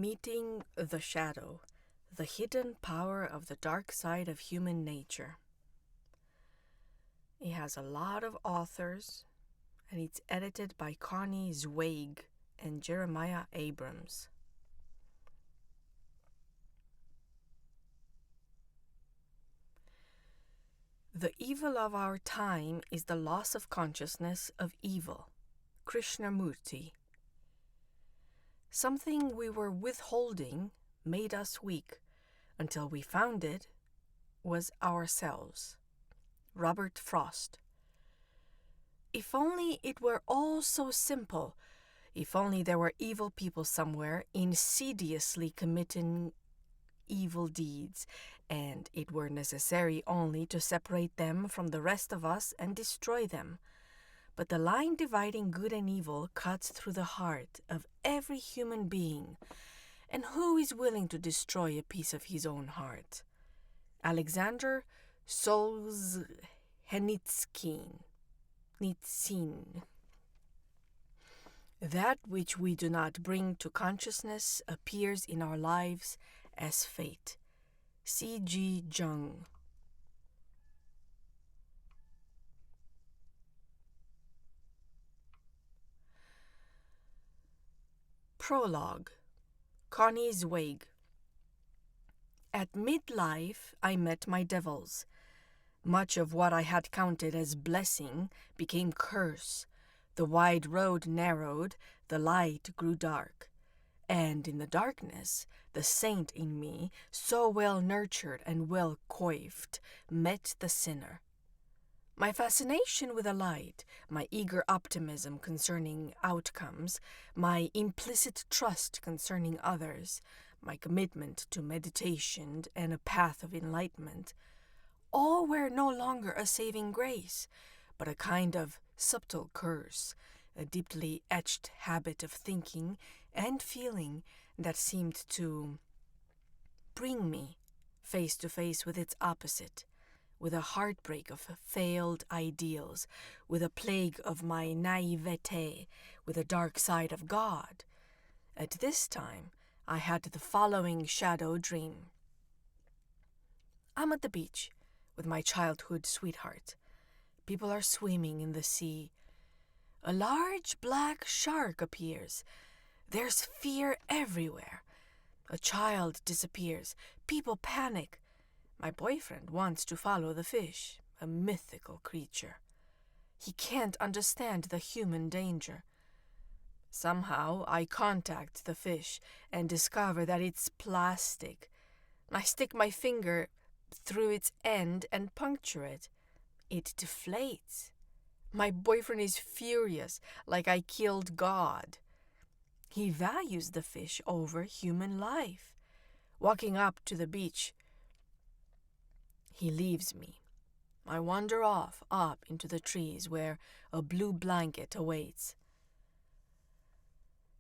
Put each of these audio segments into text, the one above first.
Meeting the Shadow, the hidden power of the dark side of human nature. It has a lot of authors, and it's edited by Connies Wig and Jeremiah Abrams. The evil of our time is the loss of consciousness of evil. Krishnamurti. Something we were withholding made us weak until we found it was ourselves. Robert Frost. If only it were all so simple, if only there were evil people somewhere insidiously committing evil deeds, and it were necessary only to separate them from the rest of us and destroy them. But the line dividing good and evil cuts through the heart of every human being, and who is willing to destroy a piece of his own heart? Alexander Solzhenitsyn. That which we do not bring to consciousness appears in our lives as fate. C.G. Jung. Prologue. Connies Wig. At midlife, I met my devils. Much of what I had counted as blessing became curse. The wide road narrowed, the light grew dark. And in the darkness, the saint in me, so well nurtured and well coiffed, met the sinner. My fascination with the light, my eager optimism concerning outcomes, my implicit trust concerning others, my commitment to meditation and a path of enlightenment, all were no longer a saving grace, but a kind of subtle curse, a deeply etched habit of thinking and feeling that seemed to bring me face to face with its opposite, with a heartbreak of failed ideals, with a plague of my naivete, with a dark side of God. At this time, I had the following shadow dream. I'm at the beach with my childhood sweetheart. People are swimming in the sea. A large black shark appears. There's fear everywhere. A child disappears. People panic. My boyfriend wants to follow the fish, a mythical creature. He can't understand the human danger. Somehow I contact the fish and discover that it's plastic. I stick my finger through its end and puncture it. It deflates. My boyfriend is furious, like I killed God. He values the fish over human life. Walking up to the beach, he leaves me. I wander off up into the trees where a blue blanket awaits.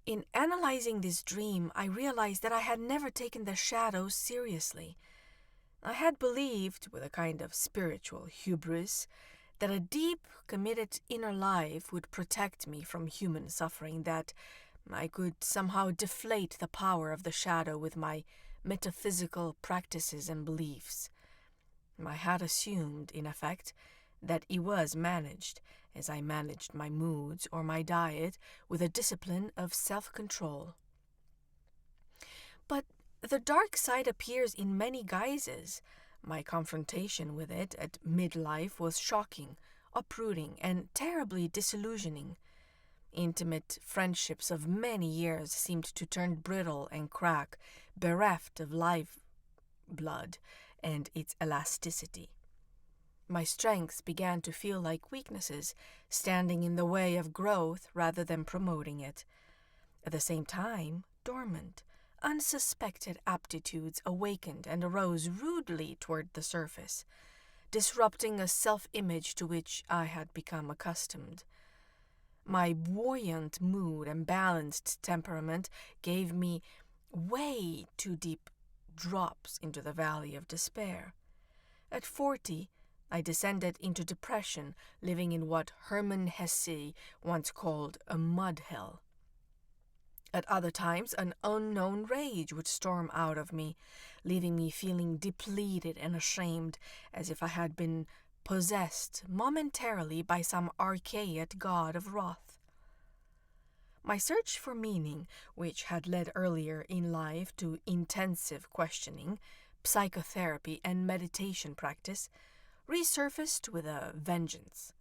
In analyzing this dream, I realized that I had never taken the shadow seriously. I had believed, with a kind of spiritual hubris, that a deep, committed inner life would protect me from human suffering, that I could somehow deflate the power of the shadow with my metaphysical practices and beliefs. I had assumed, in effect, that it was managed, as I managed my moods or my diet, with a discipline of self-control. But the dark side appears in many guises. My confrontation with it at midlife was shocking, uprooting, and terribly disillusioning. Intimate friendships of many years seemed to turn brittle and crack, bereft of life blood and its elasticity. My strengths began to feel like weaknesses, standing in the way of growth rather than promoting it. At the same time, dormant, unsuspected aptitudes awakened and arose rudely toward the surface, disrupting a self-image to which I had become accustomed. My buoyant mood and balanced temperament gave me way too deep drops into the valley of despair. At 40, I descended into depression, living in what Hermann Hesse once called a mud hell. At other times, an unknown rage would storm out of me, leaving me feeling depleted and ashamed, as if I had been possessed momentarily by some archaic god of wrath. My search for meaning, which had led earlier in life to intensive questioning, psychotherapy, and meditation practice, resurfaced with a vengeance.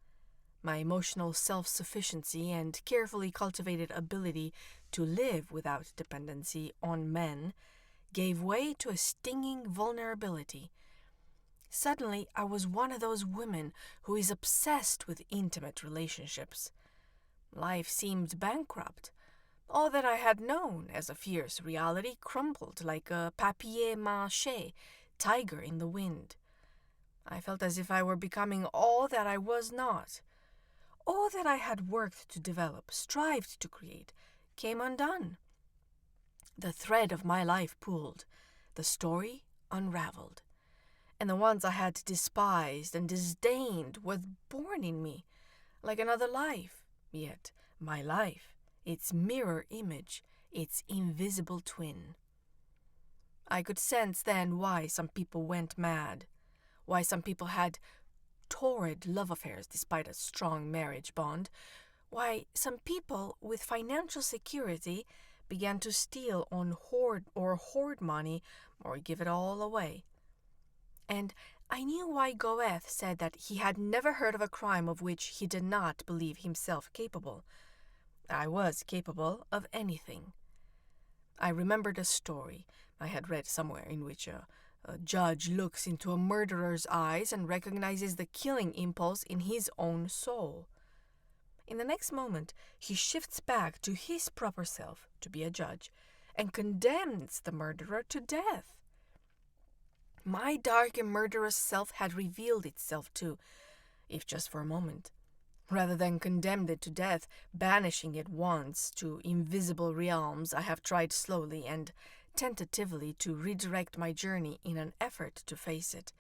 My emotional self-sufficiency and carefully cultivated ability to live without dependency on men gave way to a stinging vulnerability. Suddenly, I was one of those women who is obsessed with intimate relationships. Life seemed bankrupt. All that I had known as a fierce reality crumbled like a papier-mâché tiger in the wind. I felt as if I were becoming all that I was not. All that I had worked to develop, strived to create, came undone. The thread of my life pulled, the story unraveled, and the ones I had despised and disdained were born in me, like another life, yet my life, its mirror image, its invisible twin. I could sense then why some people went mad, why some people had torrid love affairs despite a strong marriage bond, why some people with financial security began to steal on hoard money or give it all away. And I knew why Goethe said that he had never heard of a crime of which he did not believe himself capable. I was capable of anything. I remembered a story I had read somewhere in which a judge looks into a murderer's eyes and recognizes the killing impulse in his own soul. In the next moment, he shifts back to his proper self, to be a judge, and condemns the murderer to death. My dark and murderous self had revealed itself too, if just for a moment. Rather than condemned it to death, banishing it once to invisible realms, I have tried slowly and tentatively to redirect my journey in an effort to face it.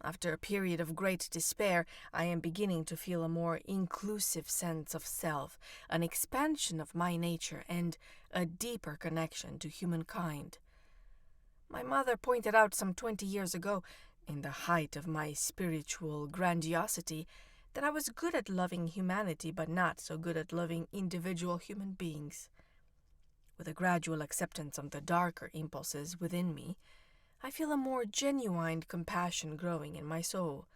After a period of great despair, I am beginning to feel a more inclusive sense of self, an expansion of my nature, and a deeper connection to humankind. My mother pointed out some 20 years ago, in the height of my spiritual grandiosity, that I was good at loving humanity, but not so good at loving individual human beings. With a gradual acceptance of the darker impulses within me, I feel a more genuine compassion growing in my soul.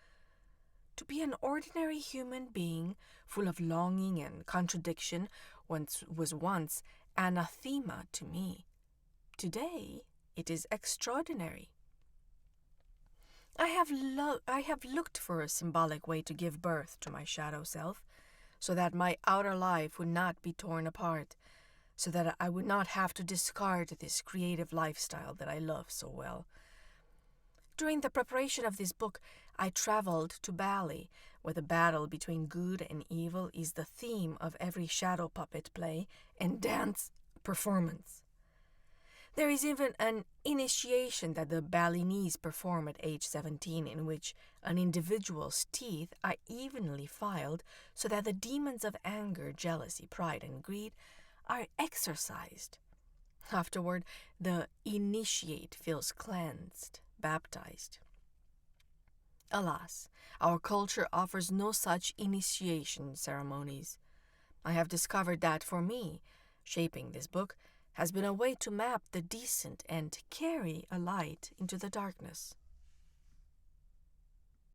To be an ordinary human being, full of longing and contradiction, was once anathema to me. Today, it is extraordinary. I have looked for a symbolic way to give birth to my shadow self, so that my outer life would not be torn apart, so that I would not have to discard this creative lifestyle that I love so well. During the preparation of this book, I traveled to Bali, where the battle between good and evil is the theme of every shadow puppet play and dance performance. There is even an initiation that the Balinese perform at age 17, in which an individual's teeth are evenly filed so that the demons of anger, jealousy, pride, and greed are exorcised. Afterward, the initiate feels cleansed, baptized. Alas, our culture offers no such initiation ceremonies. I have discovered that for me, shaping this book has been a way to map the decent and carry a light into the darkness.